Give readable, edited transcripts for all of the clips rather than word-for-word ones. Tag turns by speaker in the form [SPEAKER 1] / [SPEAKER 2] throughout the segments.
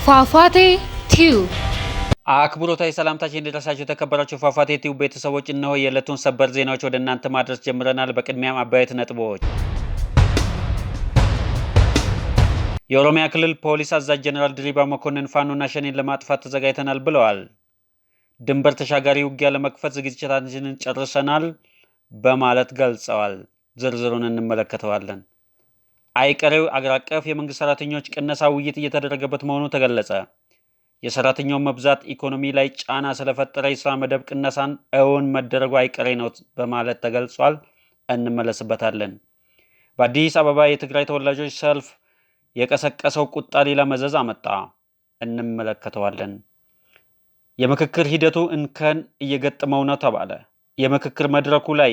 [SPEAKER 1] ፏፏቴ ቲዩብ
[SPEAKER 2] አክብሮታዊ ሰላምታችን እንድረሳችሁ የተከበራችሁ ፏፏቴ ቲዩብ ቤተሰቦች፣ እነሆ የዕለቱን ሰበር ዜናዎች ወደ እናንተ ማድረስ ጀምረናል። በቅድሚያም አበይት ነጥቦች። የኦሮሚያ ክልል ፖሊስ አዛዥ ጀነራል ድሪባ መኮንን ፋኖና ሸኔን ለማጥፋት ተዘጋጅተናል ብለዋል። ድንበር ተሻጋሪ ውጊያ ለመክፈት ዝግጅታችንን ጨርሰናል በማለት ገልጸዋል። ዝርዝሩን እንመለከተዋለን። አይቀሬው አገር አቀፍ የመንግስት ሰራተኞች ቅነሳ ውይይት እየተደረገበት መሆኑ ተገለጸ። የሰራተኛው መብዛት ኢኮኖሚ ላይ ጫና ስለፈጠረ የስራ መደብ ቅነሳን እውን መደረጉ አይቀሬ ነው በማለት ተገልጿል። እንመለስበታለን። በአዲስ አበባ የትግራይ ተወላጆች ሰልፍ የቀሰቀሰው ቁጣ ሌላ መዘዝ አመጣ። እንመለከተዋለን። የምክክር ሂደቱ እንከን እየገጠመው ነው ተባለ። የምክክር መድረኩ ላይ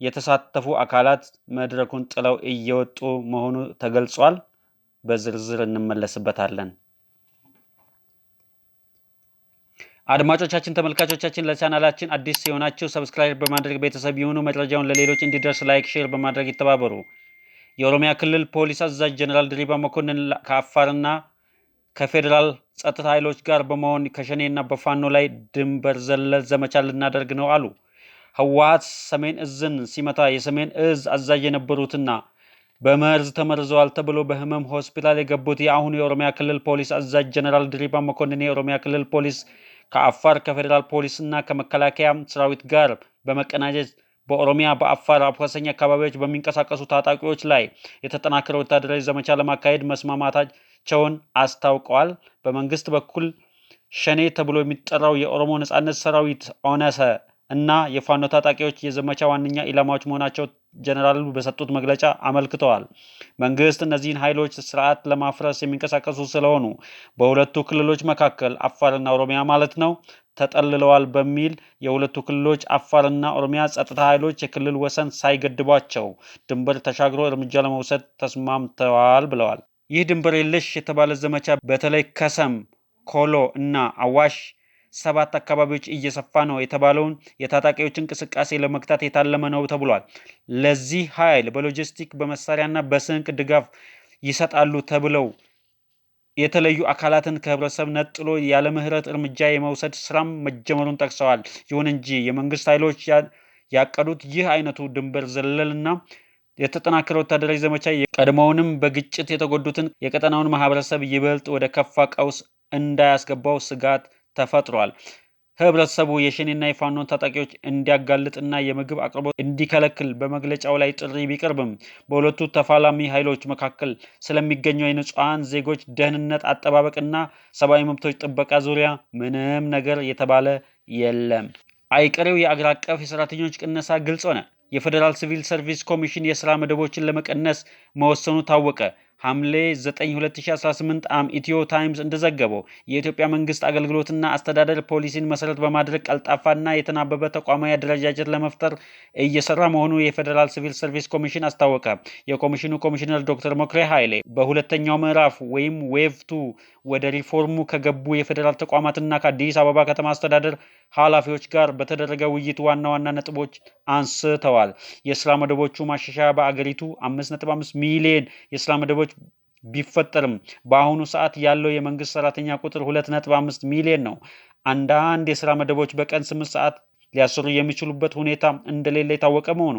[SPEAKER 2] የተሳተፉ አካላት መድረኩን ጥለው እየወጡ መሆኑ ተገልጿል። በዝርዝር እንመለስበታለን። አድማጮቻችን፣ ተመልካቾቻችን ለቻናላችን አዲስ የሆናችሁ ሰብስክራይብ በማድረግ ቤተሰብ ይሁኑ። መረጃውን ለሌሎች እንዲደርስ ላይክ፣ ሼር በማድረግ ይተባበሩ። የኦሮሚያ ክልል ፖሊስ አዛዥ ጀነራል ድሪባ መኮንን ከአፋርና ከፌዴራል ጸጥታ ኃይሎች ጋር በመሆን ከሸኔና በፋኖ ላይ ድንበር ዘለል ዘመቻ ልናደርግ ነው አሉ። ህወሓት ሰሜን እዝን ሲመታ የሰሜን እዝ አዛዥ የነበሩትና በመርዝ ተመርዘዋል ተብሎ በህመም ሆስፒታል የገቡት የአሁኑ የኦሮሚያ ክልል ፖሊስ አዛዥ ጀነራል ድሪባ መኮንን የኦሮሚያ ክልል ፖሊስ ከአፋር ከፌዴራል ፖሊስና ከመከላከያ ሰራዊት ጋር በመቀናጀት በኦሮሚያ በአፋር አዋሳኝ አካባቢዎች በሚንቀሳቀሱ ታጣቂዎች ላይ የተጠናከረ ወታደራዊ ዘመቻ ለማካሄድ መስማማታቸውን አስታውቀዋል። በመንግስት በኩል ሸኔ ተብሎ የሚጠራው የኦሮሞ ነጻነት ሰራዊት ኦነሰ እና የፋኖ ታጣቂዎች የዘመቻ ዋነኛ ኢላማዎች መሆናቸው ጀነራሉ በሰጡት መግለጫ አመልክተዋል። መንግስት እነዚህን ኃይሎች ስርዓት ለማፍረስ የሚንቀሳቀሱ ስለሆኑ በሁለቱ ክልሎች መካከል አፋርና ኦሮሚያ ማለት ነው ተጠልለዋል በሚል የሁለቱ ክልሎች አፋርና ኦሮሚያ ጸጥታ ኃይሎች የክልል ወሰን ሳይገድቧቸው ድንበር ተሻግሮ እርምጃ ለመውሰድ ተስማምተዋል ብለዋል። ይህ ድንበር የለሽ የተባለ ዘመቻ በተለይ ከሰም፣ ኮሎ እና አዋሽ 7 አካባቢዎች እየሰፋ ነው የተባለውን የታጣቂዎች እንቅስቃሴ ለመግታት የታለመ ነው ተብሏል። ለዚህ ኃይል በሎጂስቲክ በመሳሪያና በስንቅ ድጋፍ ይሰጣሉ ተብለው የተለዩ አካላትን ከህብረተሰብ ነጥሎ ያለ ምህረት እርምጃ የመውሰድ ስራም መጀመሩን ጠቅሰዋል። ይሁን እንጂ የመንግስት ኃይሎች ያቀዱት ይህ አይነቱ ድንበር ዘለልና የተጠናከረ ወታደራዊ ዘመቻ ቀድሞውንም በግጭት የተጎዱትን የቀጠናውን ማህበረሰብ ይበልጥ ወደ ከፋ ቀውስ እንዳያስገባው ስጋት ተፈጥሯል። ህብረተሰቡ የሸኔና የፋኖን ታጣቂዎች እንዲያጋልጥና የምግብ አቅርቦት እንዲከለክል በመግለጫው ላይ ጥሪ ቢቀርብም በሁለቱ ተፋላሚ ኃይሎች መካከል ስለሚገኘው የንጹሃን ዜጎች ደህንነት አጠባበቅና ሰብአዊ መብቶች ጥበቃ ዙሪያ ምንም ነገር የተባለ የለም። አይቀሬው የአገር አቀፍ የሰራተኞች ቅነሳ ግልጽ ሆነ። የፌዴራል ሲቪል ሰርቪስ ኮሚሽን የስራ መደቦችን ለመቀነስ መወሰኑ ታወቀ። ሐምሌ 9 2018 ኢትዮ ታይምስ እንደዘገበው የኢትዮጵያ መንግስት አገልግሎትና አስተዳደር ፖሊሲን መሰረት በማድረግ ቀልጣፋና የተናበበ ተቋማዊ አደረጃጀት ለመፍጠር እየሰራ መሆኑ የፌዴራል ሲቪል ሰርቪስ ኮሚሽን አስታወቀ። የኮሚሽኑ ኮሚሽነር ዶክተር መኩሪያ ኃይሌ በሁለተኛው ምዕራፍ ወይም ዌቭ 2 ወደ ሪፎርሙ ከገቡ የፌዴራል ተቋማትና ከአዲስ አበባ ከተማ አስተዳደር ኃላፊዎች ጋር በተደረገ ውይይት ዋና ዋና ነጥቦች አንስተዋል። የስራ መደቦቹ ማሻሻያ በአገሪቱ 5.5 ሚሊዮን የስራ መደቦች ቢፈጠርም በአሁኑ ሰዓት ያለው የመንግስት ሰራተኛ ቁጥር 2.5 ሚሊዮን ነው። አንዳንድ የስራ መደቦች በቀን 8 ሰዓት ሊያሰሩ የሚችሉበት ሁኔታ እንደሌለ የታወቀ መሆኑ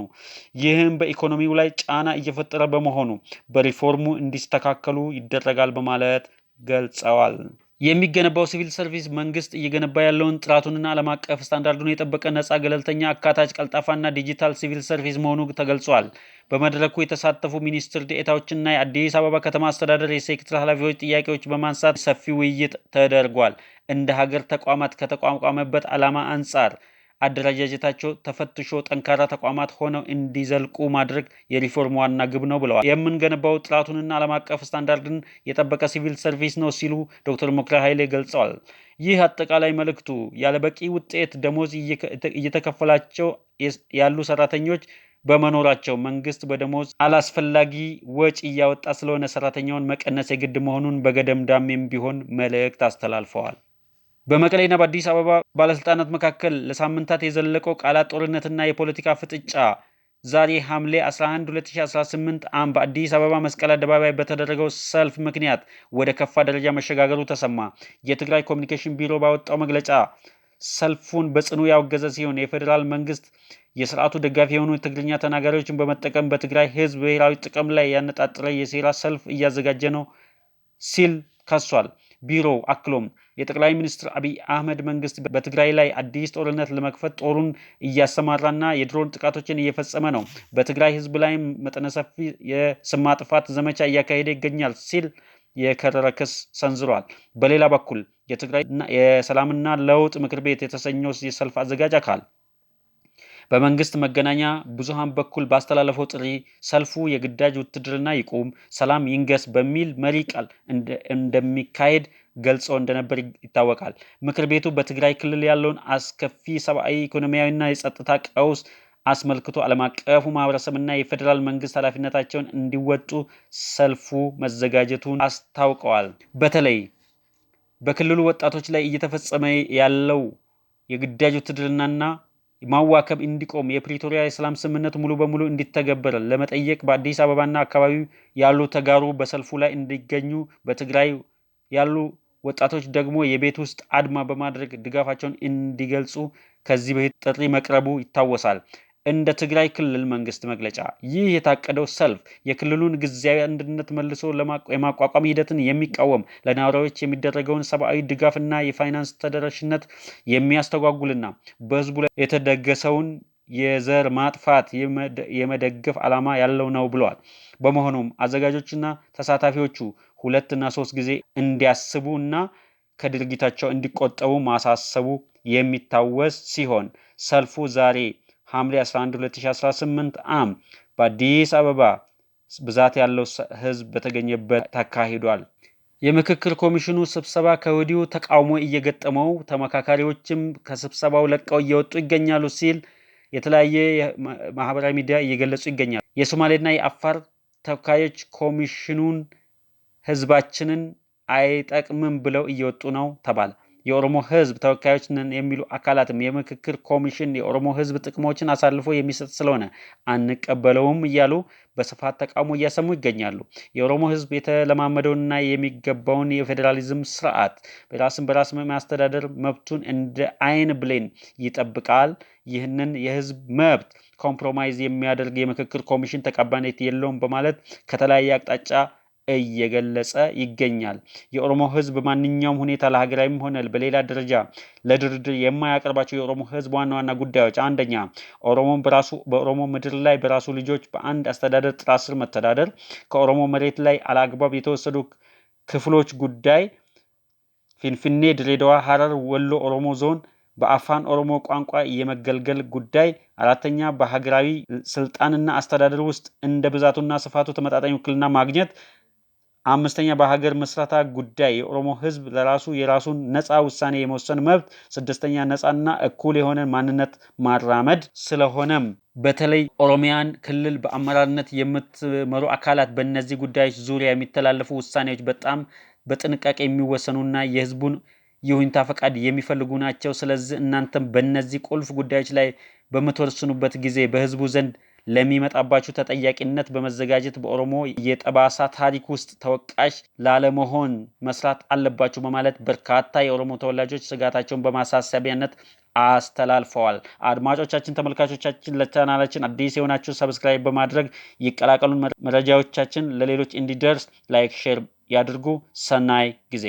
[SPEAKER 2] ይህም በኢኮኖሚው ላይ ጫና እየፈጠረ በመሆኑ በሪፎርሙ እንዲስተካከሉ ይደረጋል በማለት ገልጸዋል። የሚገነባው ሲቪል ሰርቪስ መንግስት እየገነባ ያለውን ጥራቱንና ዓለም አቀፍ ስታንዳርዱን የጠበቀ ነፃ፣ ገለልተኛ፣ አካታች፣ ቀልጣፋና ዲጂታል ሲቪል ሰርቪስ መሆኑ ተገልጿል። በመድረኩ የተሳተፉ ሚኒስትር ዴኤታዎችና የአዲስ አበባ ከተማ አስተዳደር የሴክተር ኃላፊዎች ጥያቄዎች በማንሳት ሰፊ ውይይት ተደርጓል። እንደ ሀገር ተቋማት ከተቋቋመበት ዓላማ አንጻር አደረጃጀታቸው ተፈትሾ ጠንካራ ተቋማት ሆነው እንዲዘልቁ ማድረግ የሪፎርም ዋና ግብ ነው ብለዋል። የምንገነባው ጥራቱንና ዓለም አቀፍ ስታንዳርድን የጠበቀ ሲቪል ሰርቪስ ነው ሲሉ ዶክተር መኩሪያ ኃይሌ ገልጸዋል። ይህ አጠቃላይ መልእክቱ ያለበቂ ውጤት ደሞዝ እየተከፈላቸው ያሉ ሰራተኞች በመኖራቸው መንግስት በደሞዝ አላስፈላጊ ወጪ እያወጣ ስለሆነ ሰራተኛውን መቀነስ የግድ መሆኑን በገደምዳሜም ቢሆን መልእክት አስተላልፈዋል። በመቀሌና በአዲስ አበባ ባለስልጣናት መካከል ለሳምንታት የዘለቀው ቃላት ጦርነትና የፖለቲካ ፍጥጫ ዛሬ ሐምሌ 11 2018 ዓ.ም በአዲስ አበባ መስቀል አደባባይ በተደረገው ሰልፍ ምክንያት ወደ ከፋ ደረጃ መሸጋገሩ ተሰማ። የትግራይ ኮሚኒኬሽን ቢሮ ባወጣው መግለጫ ሰልፉን በጽኑ ያወገዘ ሲሆን የፌዴራል መንግስት የስርዓቱ ደጋፊ የሆኑ ትግርኛ ተናጋሪዎችን በመጠቀም በትግራይ ህዝብ ብሔራዊ ጥቅም ላይ ያነጣጠረ የሴራ ሰልፍ እያዘጋጀ ነው ሲል ከሷል። ቢሮው አክሎም የጠቅላይ ሚኒስትር አብይ አህመድ መንግስት በትግራይ ላይ አዲስ ጦርነት ለመክፈት ጦሩን እያሰማራና የድሮን ጥቃቶችን እየፈጸመ ነው፣ በትግራይ ህዝብ ላይ መጠነ ሰፊ የስም ማጥፋት ዘመቻ እያካሄደ ይገኛል ሲል የከረረ ክስ ሰንዝሯል። በሌላ በኩል የትግራይ የሰላምና ለውጥ ምክር ቤት የተሰኘው የሰልፍ አዘጋጅ አካል በመንግስት መገናኛ ብዙሃን በኩል ባስተላለፈው ጥሪ ሰልፉ የግዳጅ ውትድርና ይቁም፣ ሰላም ይንገስ በሚል መሪ ቃል እንደሚካሄድ ገልጾ እንደነበር ይታወቃል። ምክር ቤቱ በትግራይ ክልል ያለውን አስከፊ ሰብአዊ፣ ኢኮኖሚያዊና የጸጥታ ቀውስ አስመልክቶ ዓለም አቀፉ ማህበረሰብና የፌዴራል መንግስት ኃላፊነታቸውን እንዲወጡ ሰልፉ መዘጋጀቱን አስታውቀዋል። በተለይ በክልሉ ወጣቶች ላይ እየተፈጸመ ያለው የግዳጅ ውትድርናና ማዋከብ እንዲቆም የፕሪቶሪያ የሰላም ስምምነት ሙሉ በሙሉ እንዲተገበር ለመጠየቅ በአዲስ አበባና አካባቢው ያሉ ተጋሩ በሰልፉ ላይ እንዲገኙ፣ በትግራይ ያሉ ወጣቶች ደግሞ የቤት ውስጥ አድማ በማድረግ ድጋፋቸውን እንዲገልጹ ከዚህ በፊት ጥሪ መቅረቡ ይታወሳል። እንደ ትግራይ ክልል መንግስት መግለጫ ይህ የታቀደው ሰልፍ የክልሉን ጊዜያዊ አንድነት መልሶ የማቋቋም ሂደትን የሚቃወም፣ ለነዋሪዎች የሚደረገውን ሰብአዊ ድጋፍና የፋይናንስ ተደራሽነት የሚያስተጓጉልና በህዝቡ ላይ የተደገሰውን የዘር ማጥፋት የመደገፍ ዓላማ ያለው ነው ብለዋል። በመሆኑም አዘጋጆችና ተሳታፊዎቹ 2 እና 3 ጊዜ እንዲያስቡ እና ከድርጊታቸው እንዲቆጠቡ ማሳሰቡ የሚታወስ ሲሆን ሰልፉ ዛሬ ሐምሌ 11 2018 ዓ.ም በአዲስ አበባ ብዛት ያለው ህዝብ በተገኘበት ተካሂዷል። የምክክር ኮሚሽኑ ስብሰባ ከወዲሁ ተቃውሞ እየገጠመው፣ ተመካካሪዎችም ከስብሰባው ለቀው እየወጡ ይገኛሉ ሲል የተለያየ ማህበራዊ ሚዲያ እየገለጹ ይገኛሉ። የሶማሌና የአፋር ተወካዮች ኮሚሽኑን ህዝባችንን አይጠቅምም ብለው እየወጡ ነው ተባለ። የኦሮሞ ህዝብ ተወካዮች ነን የሚሉ አካላትም የምክክር ኮሚሽን የኦሮሞ ህዝብ ጥቅሞችን አሳልፎ የሚሰጥ ስለሆነ አንቀበለውም እያሉ በስፋት ተቃውሞ እያሰሙ ይገኛሉ። የኦሮሞ ህዝብ የተለማመደውንና የሚገባውን የፌዴራሊዝም ስርዓት በራስን በራስ ማስተዳደር መብቱን እንደ አይን ብሌን ይጠብቃል። ይህንን የህዝብ መብት ኮምፕሮማይዝ የሚያደርግ የምክክር ኮሚሽን ተቀባይነት የለውም በማለት ከተለያየ አቅጣጫ እየገለጸ ይገኛል። የኦሮሞ ህዝብ ማንኛውም ሁኔታ ለሀገራዊም ሆነ በሌላ ደረጃ ለድርድር የማያቀርባቸው የኦሮሞ ህዝብ ዋና ዋና ጉዳዮች፣ አንደኛ ኦሮሞን በኦሮሞ ምድር ላይ በራሱ ልጆች በአንድ አስተዳደር ጥላ ስር መተዳደር፣ ከኦሮሞ መሬት ላይ አላግባብ የተወሰዱ ክፍሎች ጉዳይ፣ ፊንፊኔ፣ ድሬዳዋ፣ ሐረር፣ ወሎ ኦሮሞ ዞን በአፋን ኦሮሞ ቋንቋ የመገልገል ጉዳይ፣ አራተኛ በሀገራዊ ስልጣንና አስተዳደር ውስጥ እንደ ብዛቱና ስፋቱ ተመጣጣኝ ውክልና ማግኘት፣ አምስተኛ በሀገር መስራታ ጉዳይ የኦሮሞ ህዝብ ለራሱ የራሱን ነፃ ውሳኔ የመወሰን መብት፣ ስድስተኛ ነፃና እኩል የሆነ ማንነት ማራመድ። ስለሆነም በተለይ ኦሮሚያን ክልል በአመራርነት የምትመሩ አካላት በእነዚህ ጉዳዮች ዙሪያ የሚተላለፉ ውሳኔዎች በጣም በጥንቃቄ የሚወሰኑና የህዝቡን ይሁንታ ፈቃድ የሚፈልጉ ናቸው። ስለዚህ እናንተም በእነዚህ ቁልፍ ጉዳዮች ላይ በምትወስኑበት ጊዜ በህዝቡ ዘንድ ለሚመጣባችሁ ተጠያቂነት በመዘጋጀት በኦሮሞ የጠባሳ ታሪክ ውስጥ ተወቃሽ ላለመሆን መስራት አለባችሁ በማለት በርካታ የኦሮሞ ተወላጆች ስጋታቸውን በማሳሰቢያነት አስተላልፈዋል። አድማጮቻችን፣ ተመልካቾቻችን ለቻናላችን አዲስ የሆናችሁ ሰብስክራይብ በማድረግ ይቀላቀሉን። መረጃዎቻችን ለሌሎች እንዲደርስ ላይክ፣ ሼር ያድርጉ። ሰናይ ጊዜ